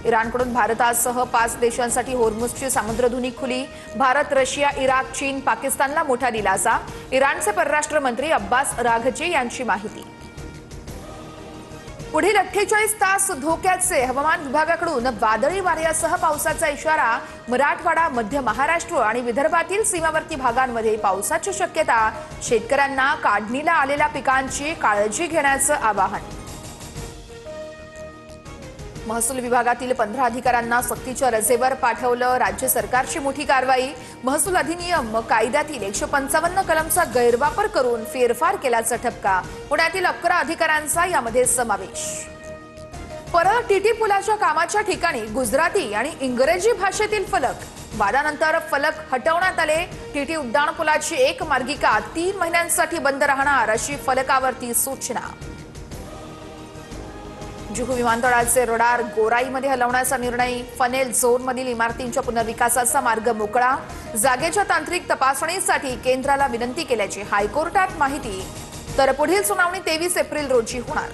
इराणकडून भारतासह 5 देशांसाठी होर्मुझची सामुद्रधुनी खुली। भारत, रशिया, इराक, चीन, पाकिस्तानला मोठा दिलासा। इराणचे परराष्ट्र मंत्री अब्बास राघची यांची माहिती। पुढील 48 तास धोक्याचे। हवामान विभागाकडून वादळी वाऱ्यासह पावसाचा इशारा। मराठवाडा, मध्य महाराष्ट्र आणि विदर्भातील सीमावर्ती भागांमध्ये पावसाची शक्यता। शेतकऱ्यांना काढणीला आलेल्या पिकांची काळजी घेण्याचं आवाहन। महसूल विभागातील 15 अधिकाऱ्यांना सक्तीच्या रजेवर पाठवलं। राज्य सरकारची मोठी कारवाई। महसूल अधिनियम कायद्यातील 155 कलमचा गैरवापर करून फेरफार केल्याचा ठपका। पुण्यातील 11 अधिकाऱ्यांचा यामध्ये समावेश। परळ टीटी पुलाच्या कामाच्या ठिकाणी गुजराती आणि इंग्रजी भाषेतील फलक। वादानंतर फलक हटवण्यात आले। टीटी उड्डाण पुलाची एक मार्गिका 3 महिन्यांसाठी बंद राहणार अशी फलकावरती सूचना। जुहू विमानतळाचे रडार गोराईमध्ये हलवण्याचा निर्णय। फनेल झोनमधील इमारतींच्या पुनर्विकासाचा मार्ग मोकळा। जागेच्या तांत्रिक तपासणीसाठी केंद्राला विनंती केल्याची हायकोर्टात माहिती। तर पुढील सुनावणी 23 एप्रिल रोजी होणार।